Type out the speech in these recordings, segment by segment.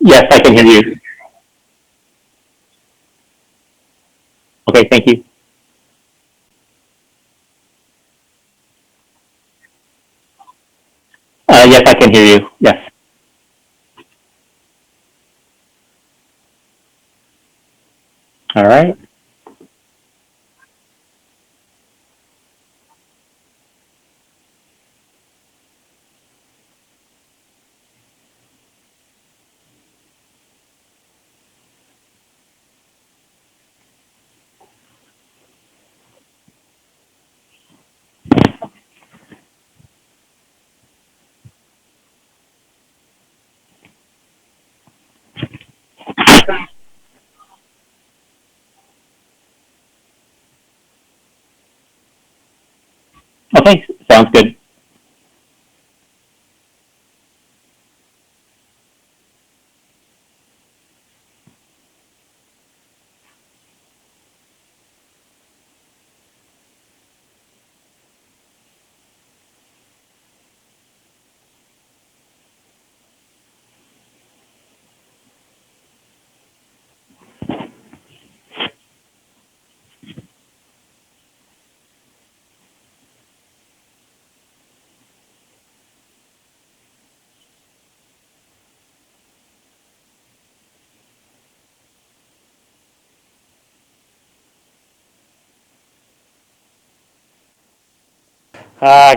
Yes, I can hear you. Okay, thank you. Yes, I can hear you. Yes. All right. Okay, sounds good.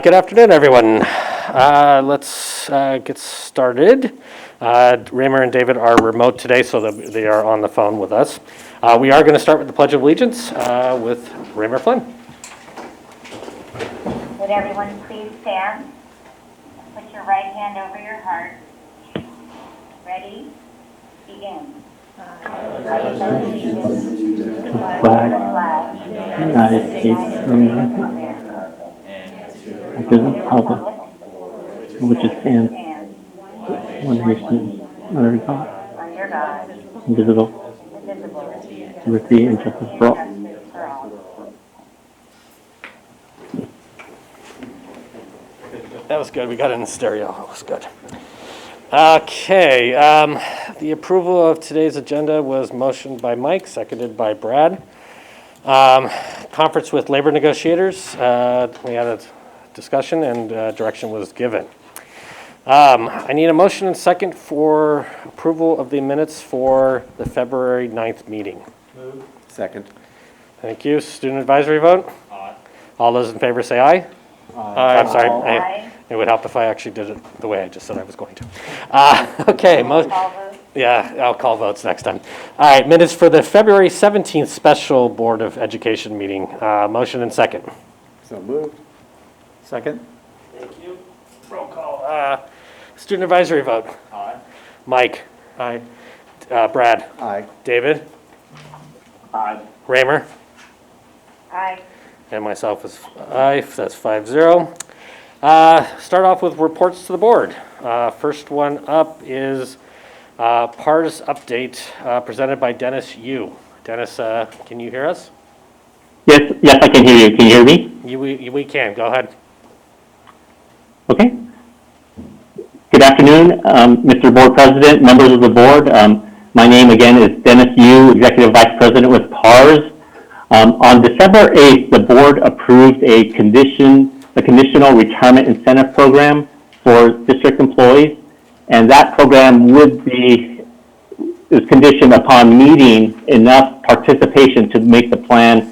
Good afternoon, everyone. Let's get started. Raymer and David are remote today, so they are on the phone with us. We are going to start with the Pledge of Allegiance with Raymer Flynn. Would everyone please stand? Put your right hand over your heart. Ready? Begin. Flag, United States of America, and to the republic which it stands, one nation, under God, Under God, indivisible, indivisible, liberty and justice for all. justice for all. That was good. We got it in stereo. That was good. Okay. The approval of today's agenda was motioned by Mike, seconded by Brad. Conference with labor negotiators. We had a discussion and direction was given. I need a motion and second for approval of the minutes for the February 9th meeting. Move. Second. Thank you. Student advisory vote? Aye. All those in favor say aye. Aye. I'm sorry. Aye. It would help if I actually did it the way I just said I was going to. Okay. Call vote. Yeah, I'll call votes next time. All right, minutes for the February 17th special Board of Education meeting. Motion and second. So moved. Second. Thank you. Roll call. Student advisory vote. Aye. Mike. Aye. Brad. Aye. David. Aye. Raymer. Aye. And myself is aye. That's 5-0. Start off with reports to the board. First one up is PARS update presented by Dennis Yu. Dennis, can you hear us? Yes, I can hear you. Can you hear me? We can. Go ahead. Okay. Good afternoon, Mr. Board President, members of the board. My name again is Dennis Yu, Executive Vice President with PARS. On December 8th, the board approved a conditional retirement incentive program for district employees, and that program is conditioned upon meeting enough participation to make the plan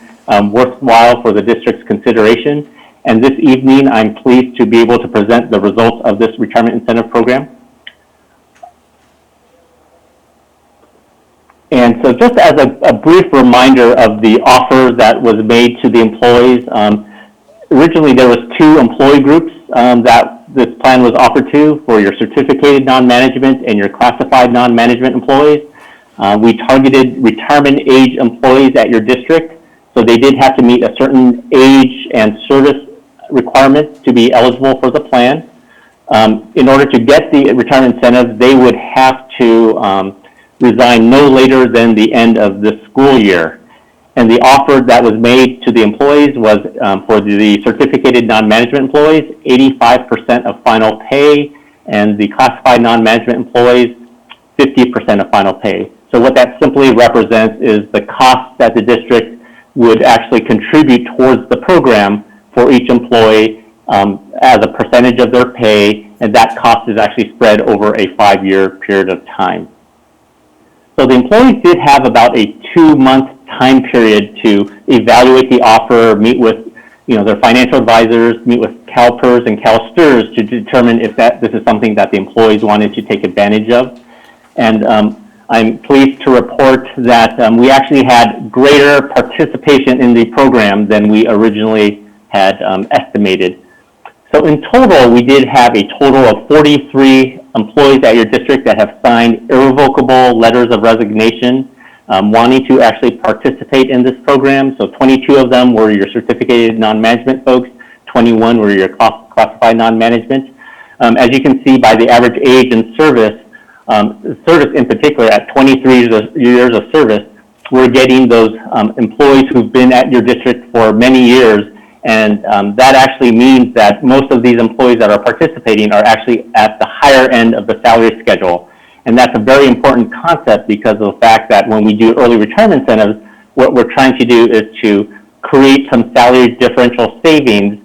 worthwhile for the district's consideration. And this evening, I'm pleased to be able to present the results of this retirement incentive program. And so just as a brief reminder of the offer that was made to the employees, originally there was 2 employee groups that this plan was offered to, for your certificated non-management and your classified non-management employees. We targeted retirement age employees at your district, so they did have to meet a certain age and service requirements to be eligible for the plan. In order to get the retirement incentive, they would have to resign no later than the end of the school year. And the offer that was made to the employees was for the certificated non-management employees, 85% of final pay, and the classified non-management employees, 50% of final pay. So what that simply represents is the cost that the district would actually contribute towards the program for each employee as a percentage of their pay, and that cost is actually spread over a 5-year period of time. So the employees did have about a 2-month time period to evaluate the offer, meet with their financial advisors, meet with CalPERS and CalSTRS to determine if this is something that the employees wanted to take advantage of. And I'm pleased to report that we actually had greater participation in the program than we originally had estimated. So in total, we did have a total of 43 employees at your district that have signed irrevocable letters of resignation wanting to actually participate in this program. So 22 of them were your certificated non-management folks, 21 were your classified non-management. As you can see by the average age in service in particular at 23 years of service, we're getting those employees who've been at your district for many years, and that actually means that most of these employees that are participating are actually at the higher end of the salary schedule. And that's a very important concept because of the fact that when we do early retirement incentives, what we're trying to do is to create some salary differential savings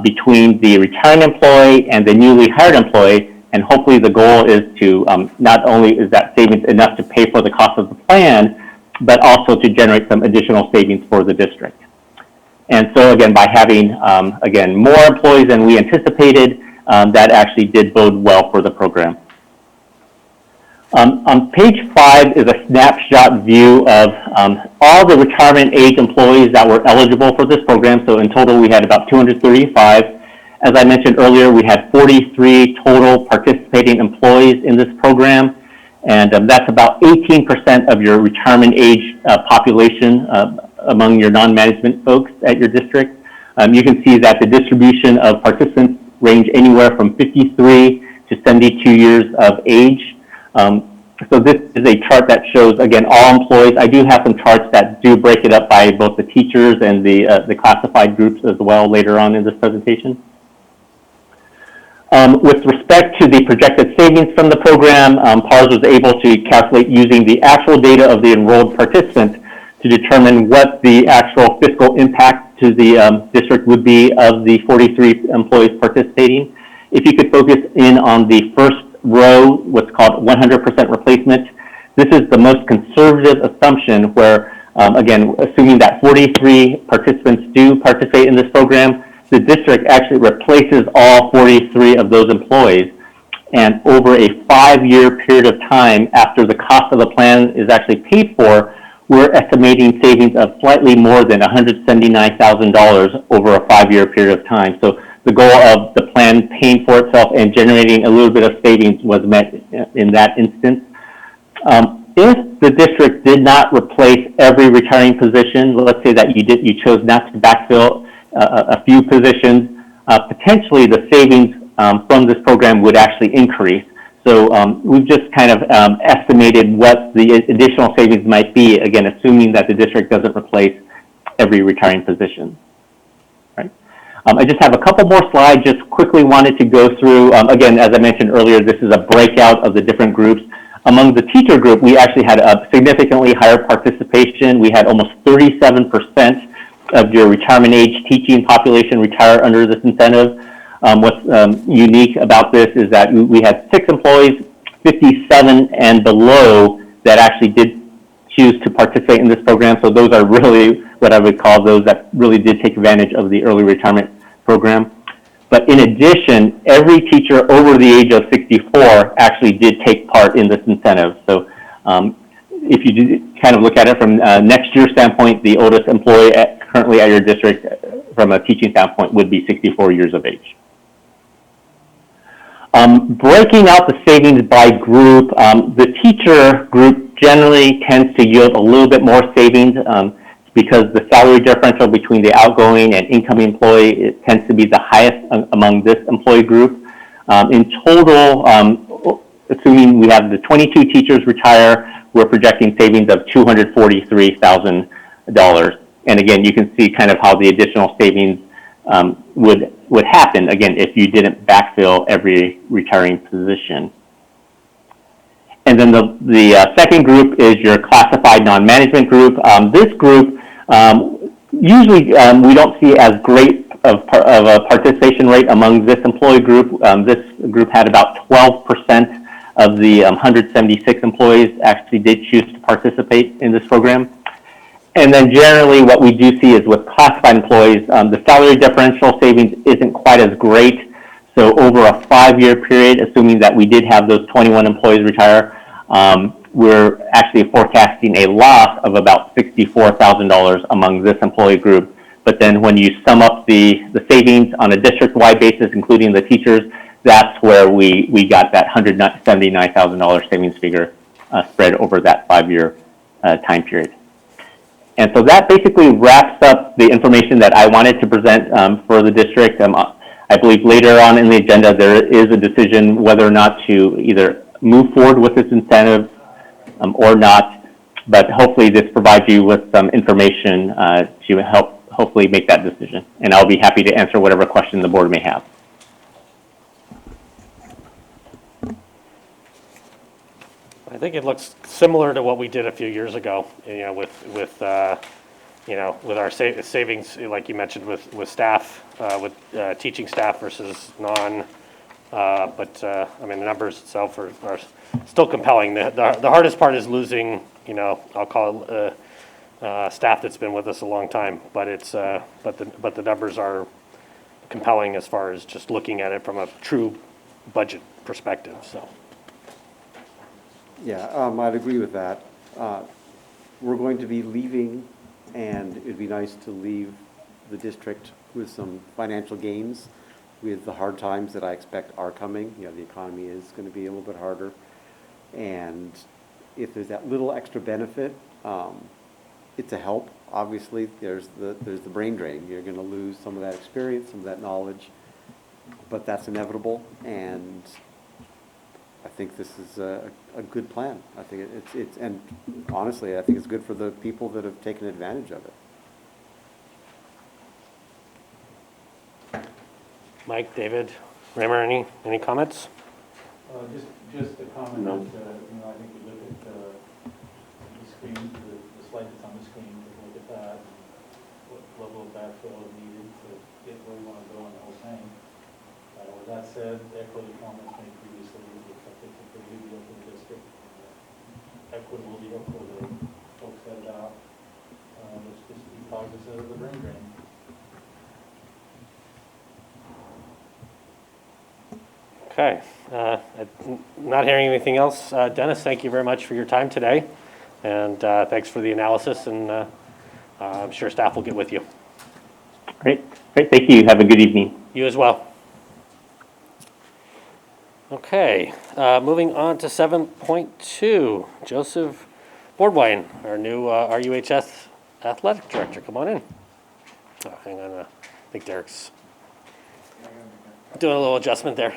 between the retiring employee and the newly hired employee. And hopefully the goal is to not only is that savings enough to pay for the cost of the plan, but also to generate some additional savings for the district. And so again, by having, again, more employees than we anticipated, that actually did bode well for the program. On page 5 is a snapshot view of all the retirement age employees that were eligible for this program. So in total, we had about 235. As I mentioned earlier, we had 43 total participating employees in this program. And that's about 18% of your retirement age population among your non-management folks at your district. You can see that the distribution of participants range anywhere from 53 to 72 years of age. So this is a chart that shows, again, all employees. I do have some charts that do break it up by both the teachers and the classified groups as well later on in this presentation. With respect to the projected savings from the program, PARS was able to calculate using the actual data of the enrolled participants to determine what the actual fiscal impact to the district would be of the 43 employees participating. If you could focus in on the first row, what's called 100% replacement, this is the most conservative assumption where, again, assuming that 43 participants do participate in this program, the district actually replaces all 43 of those employees. And over a 5-year period of time after the cost of the plan is actually paid for, we're estimating savings of slightly more than $179,000 over a 5-year period of time. So the goal of the plan paying for itself and generating a little bit of savings was met in that instance. If the district did not replace every retiring position, let's say that you chose not to backfill a few positions, potentially the savings from this program would actually increase. So we've just kind of estimated what the additional savings might be, again, assuming that the district doesn't replace every retiring position. Right? I just have a couple more slides, just quickly wanted to go through, again, as I mentioned earlier, this is a breakout of the different groups. Among the teacher group, we actually had a significantly higher participation. We had almost 37% of your retirement age teaching population retire under this incentive. What's unique about this is that we had 6 employees, 57 and below, that actually did choose to participate in this program. So those are really what I would call those that really did take advantage of the early retirement program. But in addition, every teacher over the age of 64 actually did take part in this incentive. So if you do kind of look at it from next year's standpoint, the oldest employee currently at your district from a teaching standpoint would be 64 years of age. Breaking out the savings by group, the teacher group generally tends to yield a little bit more savings because the salary differential between the outgoing and incoming employee, it tends to be the highest among this employee group. In total, assuming we have the 22 teachers retire, we're projecting savings of $243,000. And again, you can see kind of how the additional savings would happen, again, if you didn't backfill every retiring position. And then the second group is your classified non-management group. This group, usually we don't see as great of a participation rate among this employee group. This group had about 12% of the 176 employees actually did choose to participate in this program. And then generally what we do see is with classified employees, the salary differential savings isn't quite as great. So over a 5-year period, assuming that we did have those 21 employees retire, we're actually forecasting a loss of about $64,000 among this employee group. But then when you sum up the savings on a district-wide basis, including the teachers, that's where we got that $179,000 savings figure spread over that 5-year time period. And so that basically wraps up the information that I wanted to present for the district. I believe later on in the agenda there is a decision whether or not to either move forward with this incentive or not, but hopefully this provides you with some information to help hopefully make that decision. And I'll be happy to answer whatever question the board may have. I think it looks similar to what we did a few years ago, with our savings, like you mentioned, with staff, with teaching staff versus non. But I mean, the numbers itself are still compelling. The hardest part is losing, I'll call it staff that's been with us a long time. But but the numbers are compelling as far as just looking at it from a true budget perspective. So. Yeah, I'd agree with that. We're going to be leaving, and it'd be nice to leave the district with some financial gains with the hard times that I expect are coming. The economy is going to be a little bit harder. And if there's that little extra benefit, it's a help. Obviously, there's the brain drain. You're going to lose some of that experience, some of that knowledge, but that's inevitable. And I think this is a good plan. I think it's and honestly, I think it's good for the people that have taken advantage of it. Mike, David, Raymer, any comments? Just a comment that, I think we look at the screen, the slide that's on the screen, we look at that, what level of backfill is needed to get where we want to go on the whole thing. With that said, echo the comments made previously, which I think is a good deal for the district. Equitable deal for the folks that adopt. Let's just be cognizant of the brain drain. Okay, not hearing anything else. Dennis, thank you very much for your time today, and thanks for the analysis, and I'm sure staff will get with you. Great, thank you. Have a good evening. You as well. Okay, moving on to 7.2, Joseph Boardwine, our new RUHS athletic director. Come on in. Oh, hang on, I think Derek's doing a little adjustment there.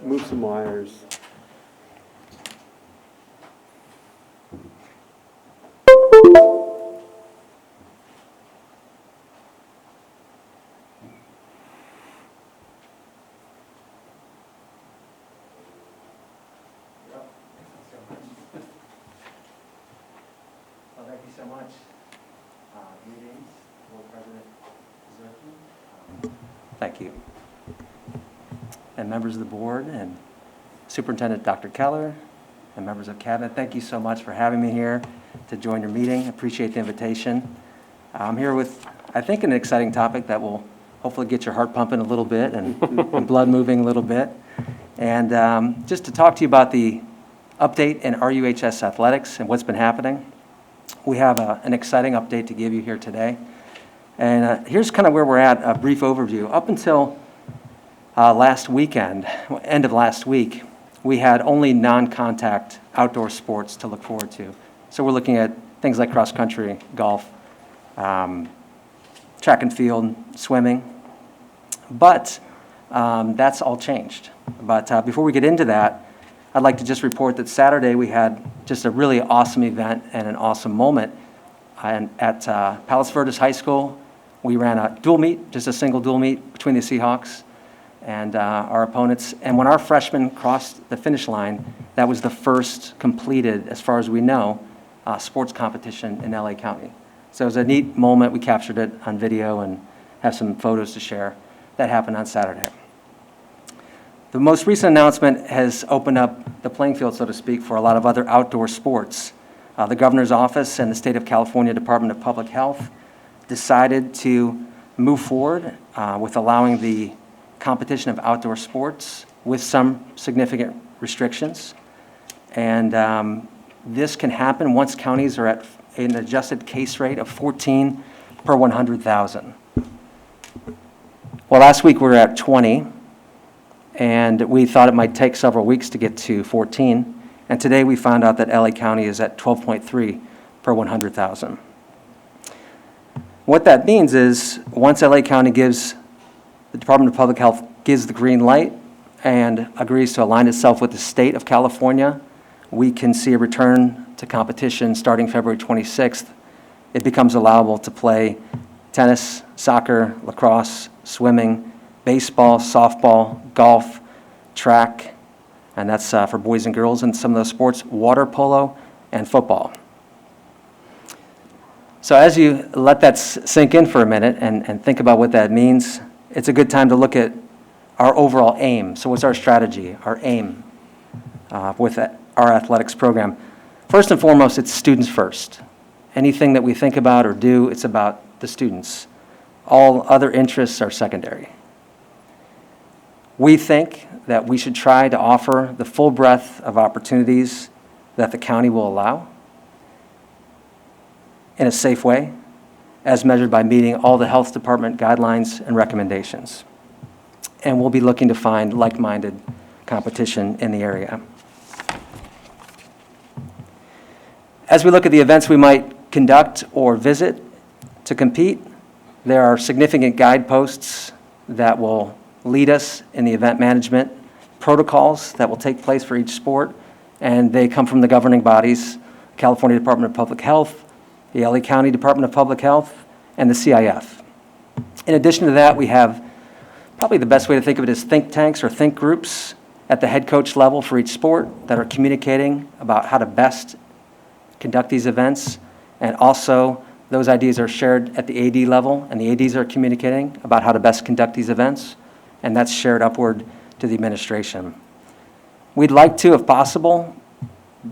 Move some wires. Well, thank you so much. Greetings, Board President Zerke. Thank you. And members of the board and Superintendent Dr. Keller and members of Cabinet, thank you so much for having me here to join your meeting. Appreciate the invitation. I'm here with, I think, an exciting topic that will hopefully get your heart pumping a little bit and blood moving a little bit. And just to talk to you about the update in RUHS athletics and what's been happening. We have an exciting update to give you here today. And here's kind of where we're at, a brief overview. Up until last weekend, end of last week, we had only non-contact outdoor sports to look forward to. So we're looking at things like cross-country, golf, track and field, swimming. But that's all changed. But before we get into that, I'd like to just report that Saturday we had just a really awesome event and an awesome moment. At Palos Verdes High School, we ran a dual meet, just a single dual meet between the Seahawks and our opponents. And when our freshmen crossed the finish line, that was the first completed, as far as we know, sports competition in LA County. So it was a neat moment. We captured it on video and have some photos to share. That happened on Saturday. The most recent announcement has opened up the playing field, so to speak, for a lot of other outdoor sports. The governor's office and the state of California Department of Public Health decided to move forward with allowing the competition of outdoor sports with some significant restrictions. And this can happen once counties are at an adjusted case rate of 14 per 100,000. Well, last week we were at 20, and we thought it might take several weeks to get to 14. And today we found out that LA County is at 12.3 per 100,000. What that means is once LA County gives, the Department of Public Health gives the green light and agrees to align itself with the state of California, we can see a return to competition starting February 26th. It becomes allowable to play tennis, soccer, lacrosse, swimming, baseball, softball, golf, track, and that's for boys and girls, and some of those sports, water polo, and football. So as you let that sink in for a minute and think about what that means, it's a good time to look at our overall aim. So what's our strategy, our aim with our athletics program? First and foremost, it's students first. Anything that we think about or do, it's about the students. All other interests are secondary. We think that we should try to offer the full breadth of opportunities that the county will allow in a safe way, as measured by meeting all the health department guidelines and recommendations. And we'll be looking to find like-minded competition in the area. As we look at the events we might conduct or visit to compete, there are significant guideposts that will lead us in the event management protocols that will take place for each sport, and they come from the governing bodies, California Department of Public Health, the LA County Department of Public Health, and the CIF. In addition to that, we have probably the best way to think of it is think tanks or think groups at the head coach level for each sport that are communicating about how to best conduct these events, and also those ideas are shared at the AD level, and the ADs are communicating about how to best conduct these events, and that's shared upward to the administration. We'd like to, if possible,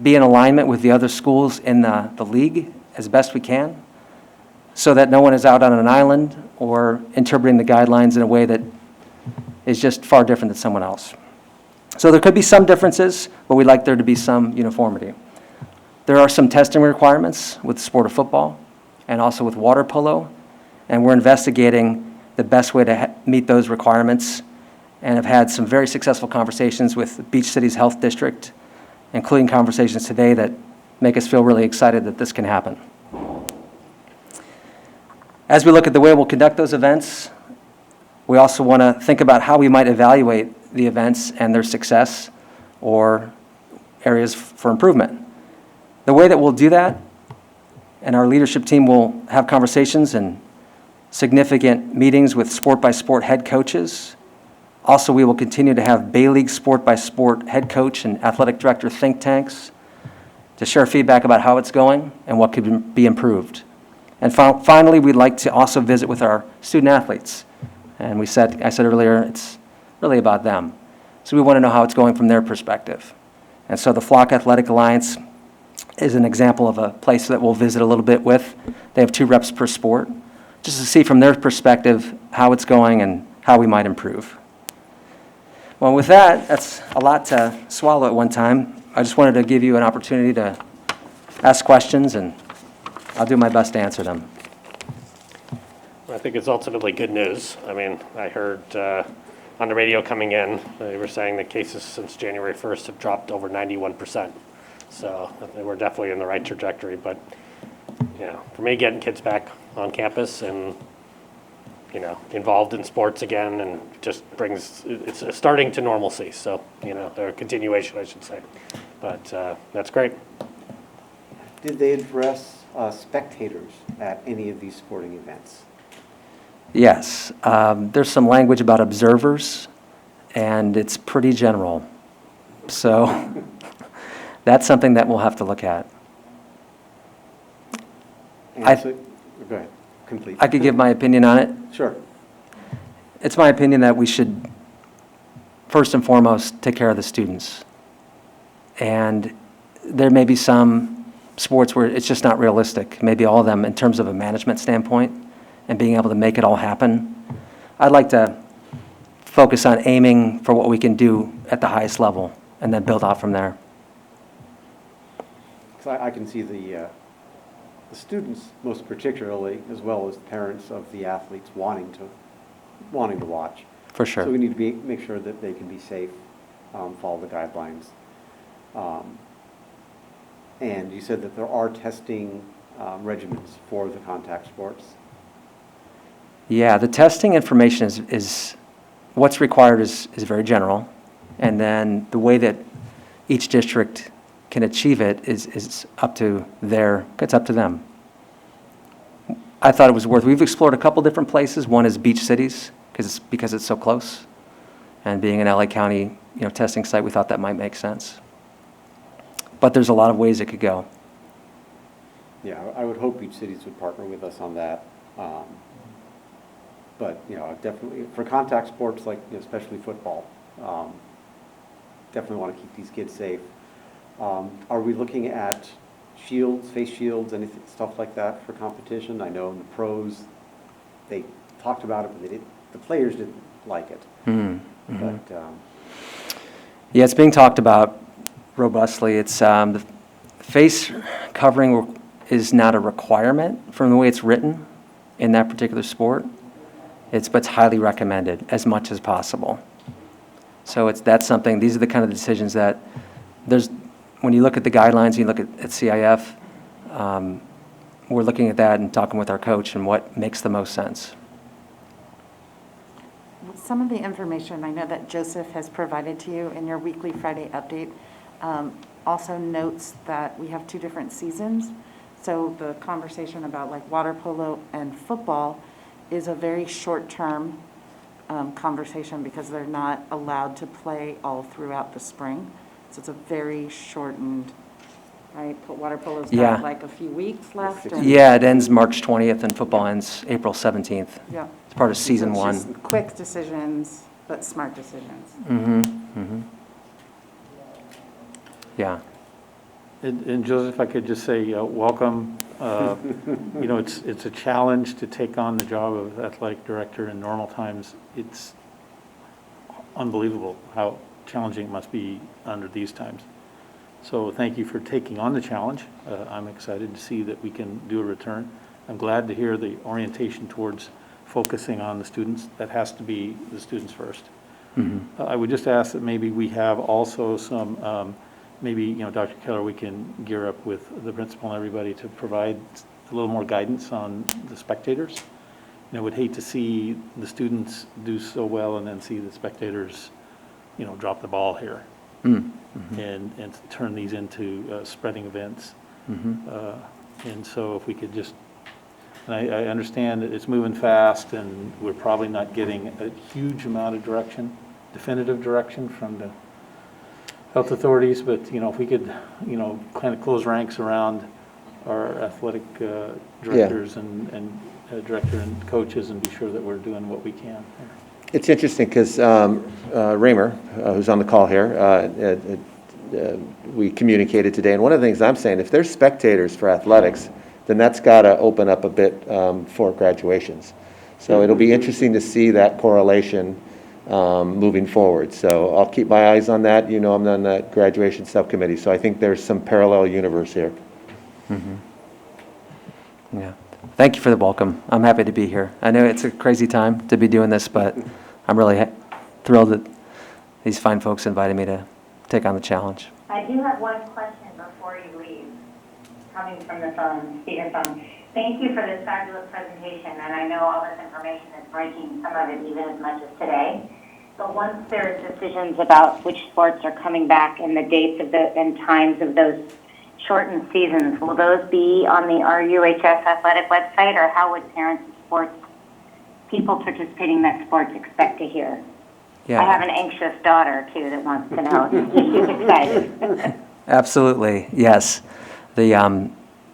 be in alignment with the other schools in the league as best we can, so that no one is out on an island or interpreting the guidelines in a way that is just far different than someone else. So there could be some differences, but we'd like there to be some uniformity. There are some testing requirements with the sport of football and also with water polo, and we're investigating the best way to meet those requirements, and have had some very successful conversations with Beach Cities Health District, including conversations today that make us feel really excited that this can happen. As we look at the way we'll conduct those events, we also want to think about how we might evaluate the events and their success or areas for improvement. The way that we'll do that, and our leadership team will have conversations and significant meetings with sport-by-sport head coaches. Also, we will continue to have Bay League sport-by-sport head coach and athletic director think tanks to share feedback about how it's going and what could be improved. And finally, we'd like to also visit with our student athletes. And I said earlier, it's really about them. So we want to know how it's going from their perspective. And so the Flock Athletic Alliance is an example of a place that we'll visit a little bit with. They have 2 reps per sport, just to see from their perspective how it's going and how we might improve. Well, with that, that's a lot to swallow at one time. I just wanted to give you an opportunity to ask questions, and I'll do my best to answer them. I think it's ultimately good news. I mean, I heard on the radio coming in, they were saying that cases since January 1st have dropped over 91%. So we're definitely in the right trajectory. But, you know, for me, getting kids back on campus and, you know, involved in sports again, and just brings, it's starting to normalcy. So, you know, or continuation, I should say. But that's great. Did they address spectators at any of these sporting events? Yes. There's some language about observers and it's pretty general. So that's something that we'll have to look at. And I- so, go ahead, complete. I could give my opinion on it. Sure. It's my opinion that we should, first and foremost, take care of the students. And there may be some sports where it's just not realistic, maybe all of them in terms of a management standpoint and being able to make it all happen. I'd like to focus on aiming for what we can do at the highest level and then build off from there. 'Cause I can see the students most particularly, as well as the parents of the athletes wanting to watch. For sure. So we need to make sure that they can be safe, follow the guidelines. And you said that there are testing regimens for the contact sports. Yeah, the testing information is what's required is very general. And then the way that each district can achieve it is up to it's up to them. I thought it was we've explored a couple different places. One is beach cities because it's so close. And being an LA County, testing site, we thought that might make sense. But there's a lot of ways it could go. Yeah, I would hope each cities would partner with us on that. But, definitely, for contact sports, like, especially football, definitely want to keep these kids safe. Are we looking at shields, face shields, anything, stuff like that for competition? I know in the pros, they talked about it, but the players didn't like it. Mm-hmm. But, Yeah, it's being talked about robustly. It's the face covering is not a requirement from the way it's written in that particular sport. But it's highly recommended as much as possible. So that's something. These are the kind of decisions that when you look at the guidelines, you look at CIF. We're looking at that and talking with our coach and what makes the most sense. Some of the information I know that Joseph has provided to you in your weekly Friday update also notes that we have 2 different seasons. So the conversation about like water polo and football is a very short-term conversation because they're not allowed to play all throughout the spring. So it's a very shortened, right? Water polo's Yeah. got like a few weeks left. and- Yeah, it ends March 20th and football ends April 17th. Yeah. It's part of season So 1. it's just quick decisions, but smart decisions. Yeah. And Joseph, if I could just say, welcome. It's a challenge to take on the job of athletic director in normal times. It's unbelievable how challenging it must be under these times. So thank you for taking on the challenge. I'm excited to see that we can do a return. I'm glad to hear the orientation towards focusing on the students. That has to be the students first. I would just ask that maybe we have also some, Dr. Keller, we can gear up with the principal and everybody to provide a little more guidance on the spectators. Would hate to see the students do so well and then see the spectators, drop the ball here. And turn these into spreading events. And so if we could just, and I understand that it's moving fast and we're probably not getting a huge amount of definitive direction from the health authorities, but, if we could, kind of close ranks around our athletic directors and director and coaches and be sure that we're doing what we can. It's interesting because Raymer, who's on the call here, we communicated today, and one of the things I'm saying, if there's spectators for athletics, then that's got to open up a bit for graduations. So it'll be interesting to see that correlation moving forward. So I'll keep my eyes on that. I'm on the graduation subcommittee, so I think there's some parallel universe here. Yeah. Thank you for the welcome. I'm happy to be here. I know it's a crazy time to be doing this, but I'm really thrilled that these fine folks invited me to take on the challenge. I do have one question before you leave, coming from the speakerphone. Thank you for this fabulous presentation, and I know all this information is breaking, some of it even as much as today. But once there are decisions about which sports are coming back and the dates of and times of those shortened seasons, will those be on the RUHS athletic website, or how would parents of sports, people participating in that sports, expect to hear? I have an anxious daughter too that wants to know. She's excited. Absolutely, yes. The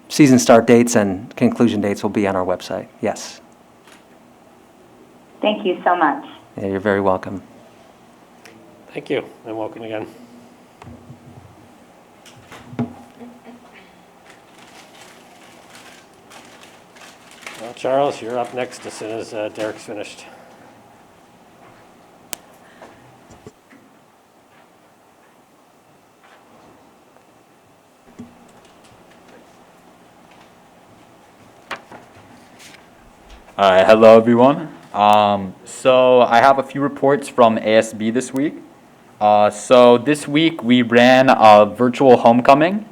season start dates and conclusion dates will be on our website, yes. Thank you so much. Yeah, you're very welcome. Thank you, and welcome again. Well, Charles, you're up next as soon as Derek's finished. Hello everyone. So I have a few reports from ASB this week. So this week we ran a virtual homecoming.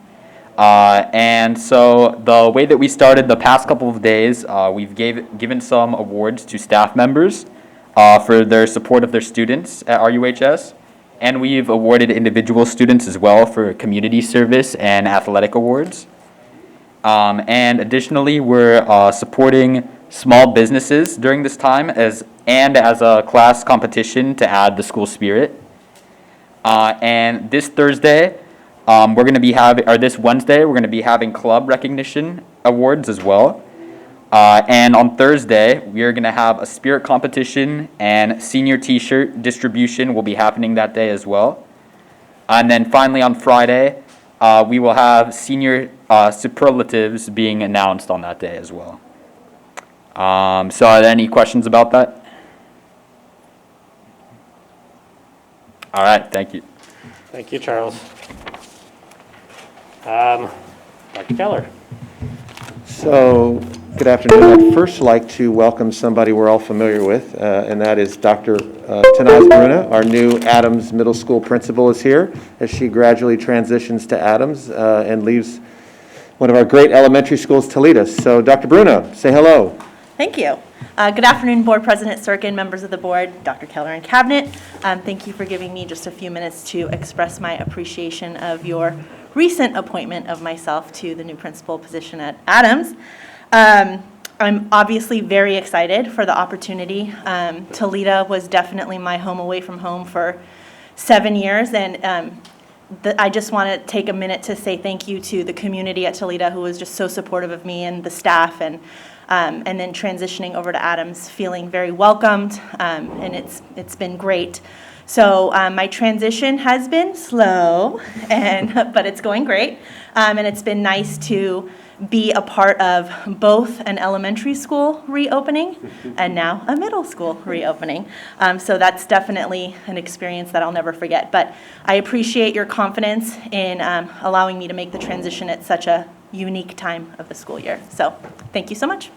And so the way that we started the past couple of days, we've given some awards to staff members for their support of their students at RUHS. And we've awarded individual students as well for community service and athletic awards. And additionally, we're supporting small businesses during this time as a class competition to add the school spirit. And this Thursday, this Wednesday, we're going to be having club recognition awards as well. And on Thursday, we are going to have a spirit competition, and senior t-shirt distribution will be happening that day as well. And then finally on Friday, we will have senior superlatives being announced on that day as well. So are there any questions about that? All right, thank you. Thank you, Charles. Dr. Keller. So, good afternoon. I'd first like to welcome somebody we're all familiar with, and that is Dr. Tanaz Bruna, our new Adams Middle School principal, is here as she gradually transitions to Adams and leaves one of our great elementary schools to lead us. So, Dr. Bruna, say hello. Thank you. Good afternoon, Board President Serkin, members of the board, Dr. Keller and Cabinet. Thank you for giving me just a few minutes to express my appreciation of your recent appointment of myself to the new principal position at Adams. I'm obviously very excited for the opportunity. Toledo was definitely my home away from home for 7 years, and I just want to take a minute to say thank you to the community at Toledo who was just so supportive of me and the staff, and then transitioning over to Adams, feeling very welcomed, and it's been great. So my transition has been slow, but it's going great, and it's been nice to be a part of both an elementary school reopening and now a middle school reopening. So that's definitely an experience that I'll never forget. But I appreciate your confidence in allowing me to make the transition at such a unique time of the school year. So thank you so much.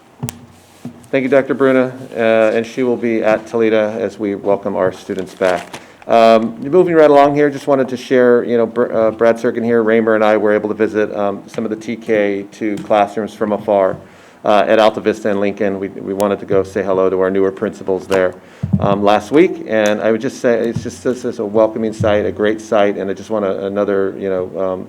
Thank you, Dr. Bruna, and she will be at Toledo as we welcome our students back. Moving right along here, just wanted to share, Brad Serkin here, Raymer and I were able to visit some of the TK2 classrooms from afar at Alta Vista and Lincoln. We wanted to go say hello to our newer principals there last week, and I would just say this is a welcoming site, a great site, and I just want another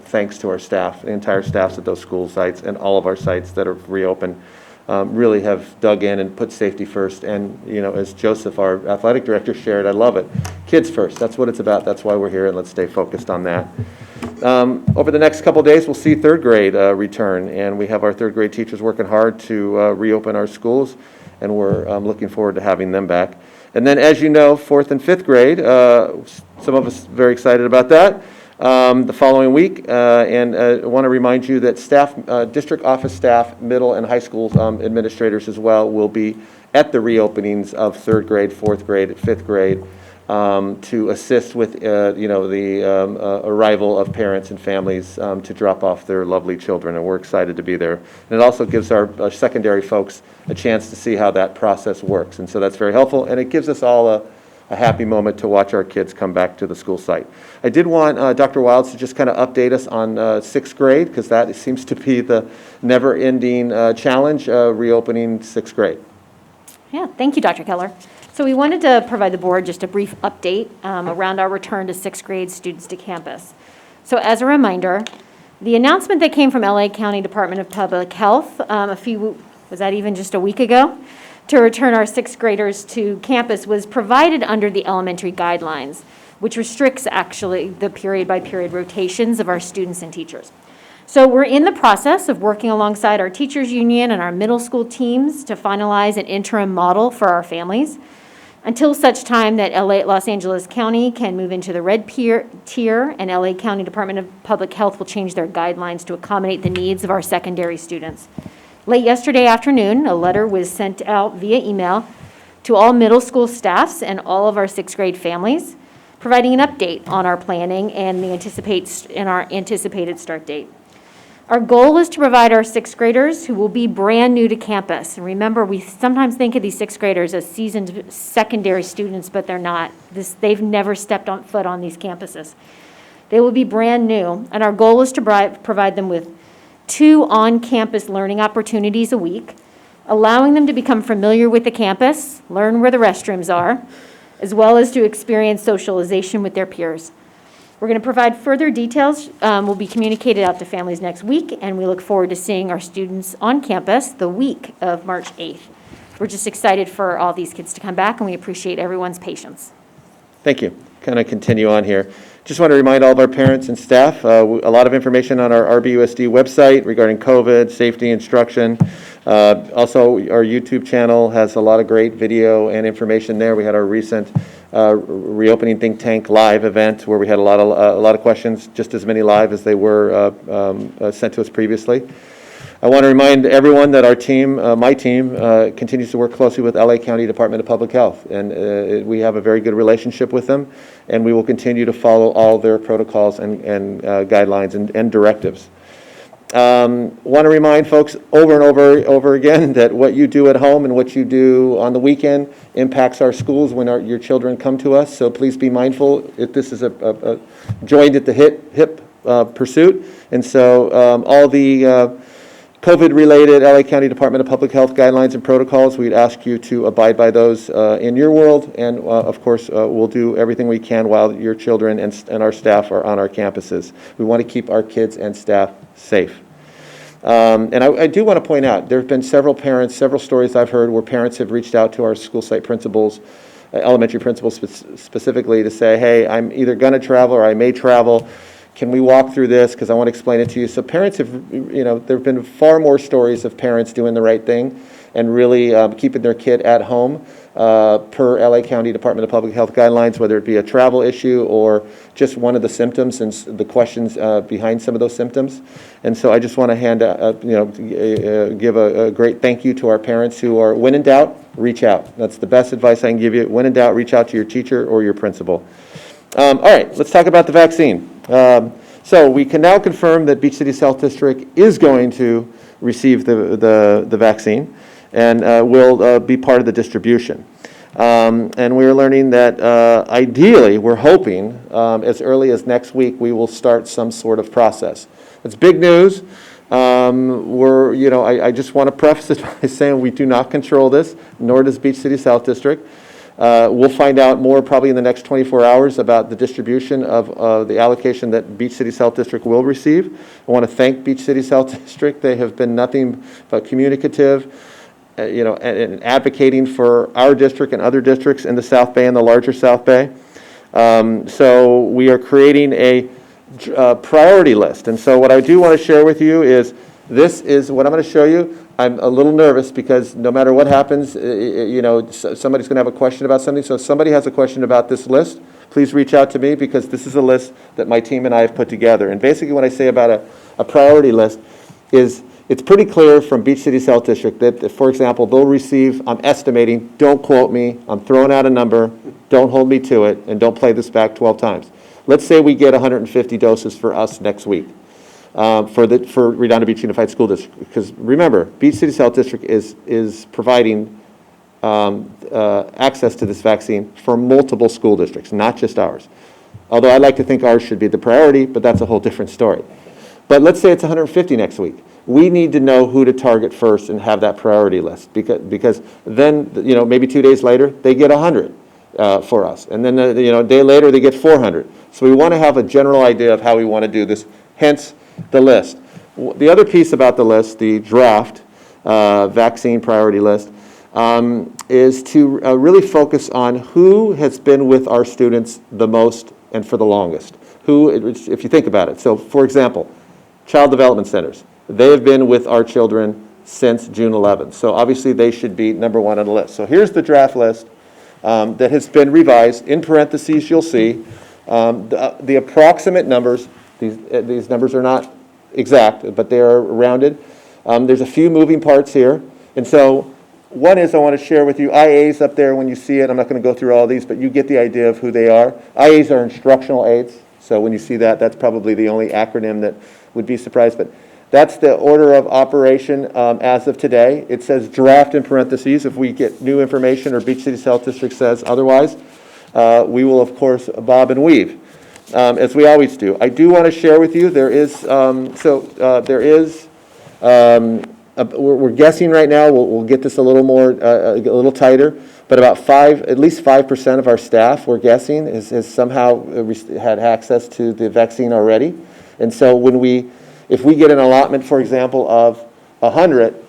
thanks to our staff, the entire staffs at those school sites and all of our sites that have reopened. Really have dug in and put safety first, and as Joseph, our athletic director, shared, I love it. Kids first, that's what it's about, that's why we're here, and let's stay focused on that. Over the next couple days, we'll see third grade return, and we have our third grade teachers working hard to reopen our schools, and we're looking forward to having them back. And then, as you know, fourth and fifth grade, some of us very excited about that. The following week, and I want to remind you that staff, district office staff, middle and high school administrators as well will be at the reopenings of third grade, fourth grade, fifth grade to assist with the arrival of parents and families to drop off their lovely children, and we're excited to be there. And it also gives our secondary folks a chance to see how that process works, and so that's very helpful, and it gives us all a happy moment to watch our kids come back to the school site. I did want Dr. Wilds to just kind of update us on sixth grade, because that seems to be the never-ending challenge, reopening sixth grade. Yeah, thank you, Dr. Keller. So we wanted to provide the board just a brief update around our return to sixth grade students to campus. So as a reminder, the announcement that came from LA County Department of Public Health was that even just a week ago? to return our sixth graders to campus was provided under the elementary guidelines, which restricts actually the period-by-period rotations of our students and teachers. So we're in the process of working alongside our teachers union and our middle school teams to finalize an interim model for our families until such time that Los Angeles County can move into the red tier and LA County Department of Public Health will change their guidelines to accommodate the needs of our secondary students. Late yesterday afternoon, a letter was sent out via email to all middle school staffs and all of our sixth grade families, providing an update on our planning and our anticipated start date. Our goal is to provide our sixth graders who will be brand new to campus. And remember, we sometimes think of these sixth graders as seasoned secondary students, but they're not. They've never stepped foot on these campuses. They will be brand new, and our goal is to provide them with 2 on-campus learning opportunities a week, allowing them to become familiar with the campus, learn where the restrooms are, as well as to experience socialization with their peers. We're going to provide further details, will be communicated out to families next week, and we look forward to seeing our students on campus the week of March 8th. We're just excited for all these kids to come back, and we appreciate everyone's patience. Thank you. Kind of continue on here. Just want to remind all of our parents and staff, a lot of information on our RBUSD website regarding COVID, safety instruction. Also, our YouTube channel has a lot of great video and information there. We had our recent reopening think tank live event where we had a lot of questions, just as many live as they were sent to us previously. I want to remind everyone that our team, my team, continues to work closely with LA County Department of Public Health, and we have a very good relationship with them, and we will continue to follow all their protocols and guidelines and directives. Want to remind folks over and over again that what you do at home and what you do on the weekend impacts our schools when your children come to us, so please be mindful if this is a joined at the hip pursuit, and so all the COVID-related LA County Department of Public Health guidelines and protocols, we'd ask you to abide by those in your world, and of course, we'll do everything we can while your children and our staff are on our campuses. We want to keep our kids and staff safe. And I do want to point out, there have been several stories I've heard where parents have reached out to our school site principals, elementary principals specifically, to say, hey, I'm either going to travel or I may travel. Can we walk through this? Because I want to explain it to you. So parents have, there have been far more stories of parents doing the right thing and really keeping their kid at home per LA County Department of Public Health guidelines, whether it be a travel issue or just one of the symptoms and the questions behind some of those symptoms. And so I just want to give a great thank you to our parents who are, when in doubt, reach out. That's the best advice I can give you. When in doubt, reach out to your teacher or your principal. All right, let's talk about the vaccine. So we can now confirm that Beach City South District is going to receive the vaccine and will be part of the distribution. And we're learning that ideally, we're hoping as early as next week, we will start some sort of process. It's big news. I just want to preface it by saying we do not control this, nor does Beach City South District. We'll find out more probably in the next 24 hours about the distribution of the allocation that Beach City South District will receive. I want to thank Beach City South District. They have been nothing but communicative, and advocating for our district and other districts in the South Bay and the larger South Bay. So we are creating a priority list. And so what I do want to share with you is this is what I'm going to show you. I'm a little nervous because no matter what happens, somebody's going to have a question about something. So if somebody has a question about this list, please reach out to me because this is a list that my team and I have put together. And basically what I say about a priority list is it's pretty clear from Beach City South District that, for example, they'll receive, I'm estimating, don't quote me, I'm throwing out a number, don't hold me to it, and don't play this back 12 times. Let's say we get 150 doses for us next week. For Redondo Beach Unified School District, because remember, Beach City South District is providing access to this vaccine for multiple school districts, not just ours. Although I'd like to think ours should be the priority, but that's a whole different story. But let's say it's 150 next week. We need to know who to target first and have that priority list, because then maybe 2 days later they get 100 for us, and then a day later they get 400. So we want to have a general idea of how we want to do this. Hence the list. The other piece about the list, the draft vaccine priority list, is to really focus on who has been with our students the most and for the longest. Who, if you think about it. So, for example, child development centers. They have been with our children since June 11th. So obviously they should be number one on the list. So here's the draft list that has been revised. In parentheses, you'll see the approximate numbers. These numbers are not exact, but they are rounded. There's a few moving parts here. And so one is I want to share with you, IAs up there when you see it. I'm not going to go through all these, but you get the idea of who they are. IAs are instructional aides. So when you see that, that's probably the only acronym that would be surprised. But that's the order of operation as of today. It says draft in parentheses. If we get new information or Beach City Health District says otherwise, we will, of course, bob and weave, as we always do. I do want to share with you, there is, we're guessing right now, we'll get this a little more, a little tighter, but about at least 5% of our staff, we're guessing, has somehow had access to the vaccine already. And so if we get an allotment, for example, of 100,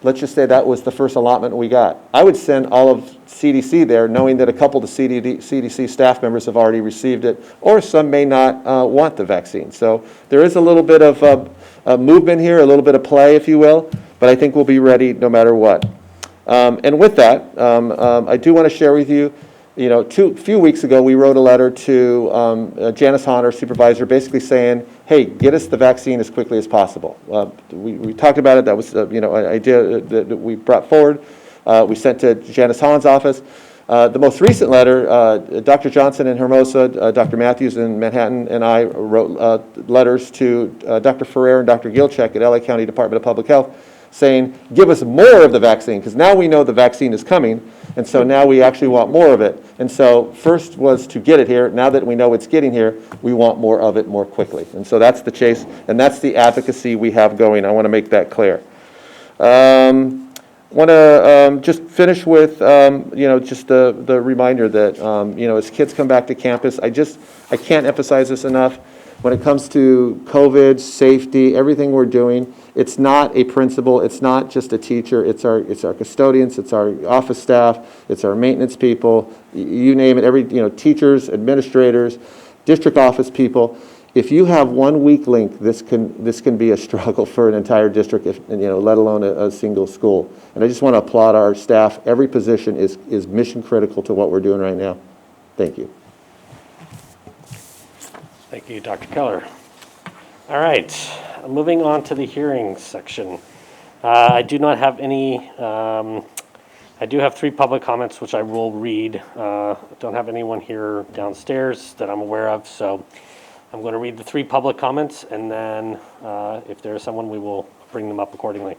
let's just say that was the first allotment we got. I would send all of CDC there, knowing that a couple of the CDC staff members have already received it, or some may not want the vaccine. So there is a little bit of movement here, a little bit of play, if you will, but I think we'll be ready no matter what. And with that, I do want to share with you, a few weeks ago, we wrote a letter to Janice Hahn, our supervisor, basically saying, hey, get us the vaccine as quickly as possible. We talked about it. That was an idea that we brought forward. We sent to Janice Hahn's office. The most recent letter, Dr. Johnson in Hermosa, Dr. Matthews in Manhattan, and I wrote letters to Dr. Ferrer and Dr. Gilcheck at LA County Department of Public Health saying, give us more of the vaccine, because now we know the vaccine is coming, and so now we actually want more of it. And so first was to get it here. Now that we know it's getting here, we want more of it more quickly. And so that's the chase, and that's the advocacy we have going. I want to make that clear. Want to just finish with, just the reminder that, as kids come back to campus, I can't emphasize this enough. When it comes to COVID, safety, everything we're doing, it's not a principal, it's not just a teacher, it's our custodians, it's our office staff, it's our maintenance people, you name it, teachers, administrators, district office people. If you have one weak link, this can be a struggle for an entire district, let alone a single school. And I just want to applaud our staff. Every position is mission critical to what we're doing right now. Thank you. Thank you, Dr. Keller. All right, moving on to the hearings section. I do not have any, I do have 3 public comments, which I will read. Don't have anyone here downstairs that I'm aware of, so I'm going to read the 3 public comments, and then if there's someone, we will bring them up accordingly.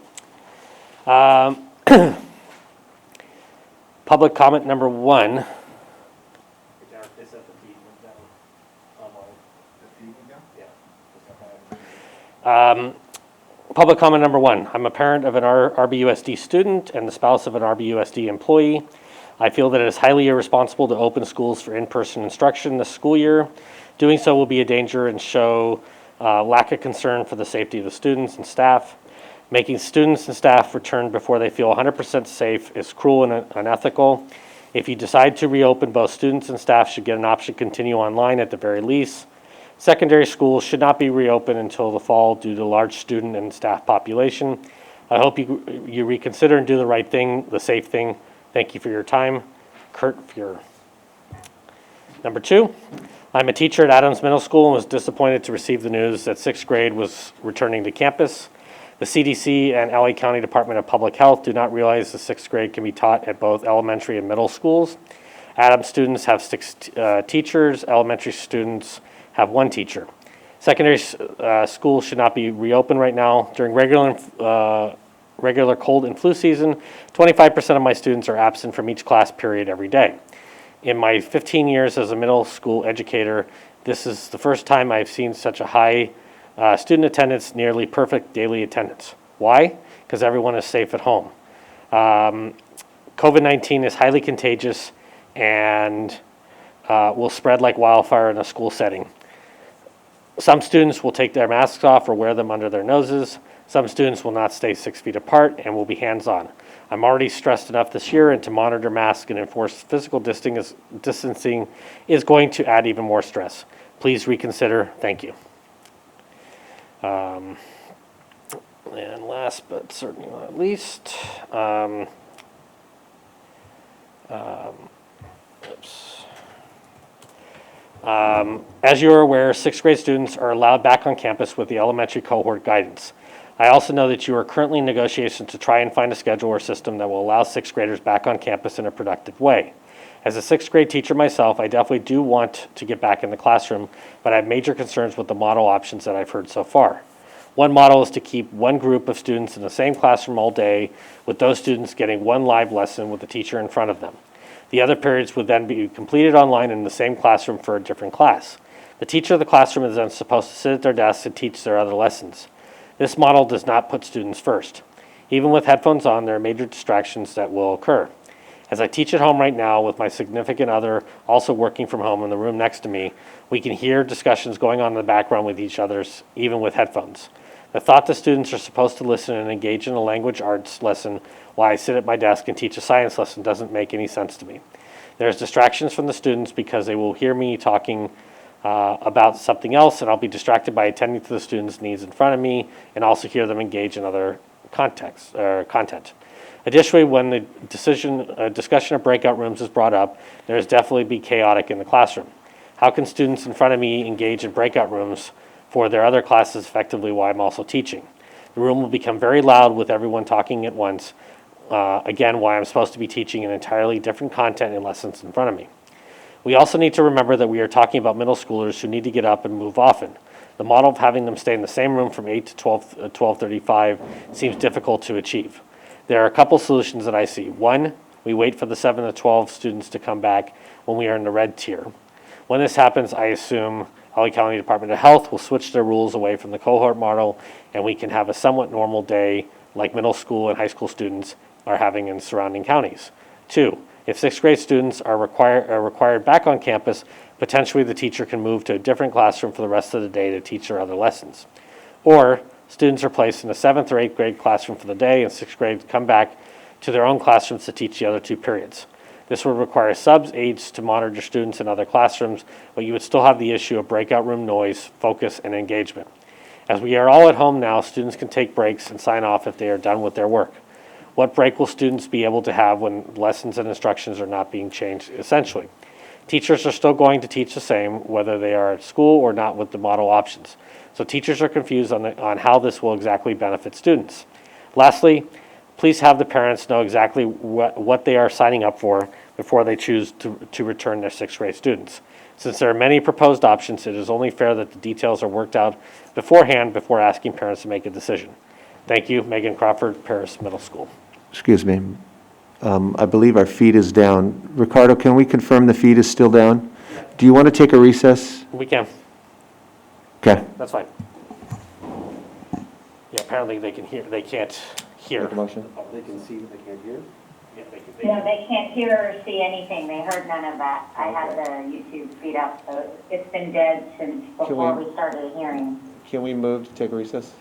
Public comment number 1. Public comment number 1. I'm a parent of an RBUSD student and the spouse of an RBUSD employee. I feel that it is highly irresponsible to open schools for in-person instruction this school year. Doing so will be a danger and show lack of concern for the safety of the students and staff. Making students and staff return before they feel 100% safe is cruel and unethical. If you decide to reopen, both students and staff should get an option to continue online at the very least. Secondary schools should not be reopened until the fall due to large student and staff population. I hope you reconsider and do the right thing, the safe thing. Thank you for your time. Kurt Fuhrer. Number 2, I'm a teacher at Adams Middle School and was disappointed to receive the news that 6th grade was returning to campus. The CDC and LA County Department of Public Health do not realize the 6th grade can be taught at both elementary and middle schools. Adams students have 6 teachers, elementary students have 1 teacher. Secondary schools should not be reopened right now. During regular cold and flu season, 25% of my students are absent from each class period every day. In my 15 years as a middle school educator, this is the first time I've seen such a high student attendance, nearly perfect daily attendance. Why? Because everyone is safe at home. COVID-19 is highly contagious and will spread like wildfire in a school setting. Some students will take their masks off or wear them under their noses. Some students will not stay 6 feet apart and will be hands-on. I'm already stressed enough this year, and to monitor masks and enforce physical distancing is going to add even more stress. Please reconsider. Thank you. And last but certainly not least, as you are aware, sixth grade students are allowed back on campus with the elementary cohort guidance. I also know that you are currently in negotiations to try and find a schedule or system that will allow sixth graders back on campus in a productive way. As a sixth grade teacher myself, I definitely do want to get back in the classroom, but I have major concerns with the model options that I've heard so far. One model is to keep one group of students in the same classroom all day, with those students getting one live lesson with the teacher in front of them. The other periods would then be completed online in the same classroom for a different class. The teacher of the classroom is then supposed to sit at their desk and teach their other lessons. This model does not put students first. Even with headphones on, there are major distractions that will occur. As I teach at home right now with my significant other also working from home in the room next to me, we can hear discussions going on in the background with each other, even with headphones. The thought that students are supposed to listen and engage in a language arts lesson while I sit at my desk and teach a science lesson doesn't make any sense to me. There's distractions from the students because they will hear me talking about something else, and I'll be distracted by attending to the students' needs in front of me and also hear them engage in other content. Additionally, when the discussion of breakout rooms is brought up, there's definitely be chaotic in the classroom. How can students in front of me engage in breakout rooms for their other classes effectively while I'm also teaching? The room will become very loud with everyone talking at once, again, why I'm supposed to be teaching an entirely different content and lessons in front of me. We also need to remember that we are talking about middle schoolers who need to get up and move often. The model of having them stay in the same room from 8 to 12:35 seems difficult to achieve. There are a couple solutions that I see. One, we wait for the 7 to 12 students to come back when we are in the red tier. When this happens, I assume LA County Department of Health will switch their rules away from the cohort model, and we can have a somewhat normal day like middle school and high school students are having in surrounding counties. Two, if sixth grade students are required back on campus, potentially the teacher can move to a different classroom for the rest of the day to teach their other lessons. Or students are placed in a 7th or 8th grade classroom for the day, and 6th grade come back to their own classrooms to teach the other two periods. This would require subs, aides to monitor students in other classrooms, but you would still have the issue of breakout room noise, focus, and engagement. As we are all at home now, students can take breaks and sign off if they are done with their work. What break will students be able to have when lessons and instructions are not being changed essentially? Teachers are still going to teach the same, whether they are at school or not with the model options. So teachers are confused on how this will exactly benefit students. Lastly, please have the parents know exactly what they are signing up for before they choose to return their 6th grade students. Since there are many proposed options, it is only fair that the details are worked out beforehand before asking parents to make a decision. Thank you, Megan Crawford, Paris Middle School. Excuse me. I believe our feed is down. Ricardo, can we confirm the feed is still down? Do you want to take a recess? We can. Okay. That's fine. Yeah, apparently they can't hear. Make a motion. They can see, but they can't hear? Yeah, they can. No, they can't hear or see anything. They heard none of that. I had the YouTube feed up, so it's been dead since before we started hearing. Can we move to take a recess?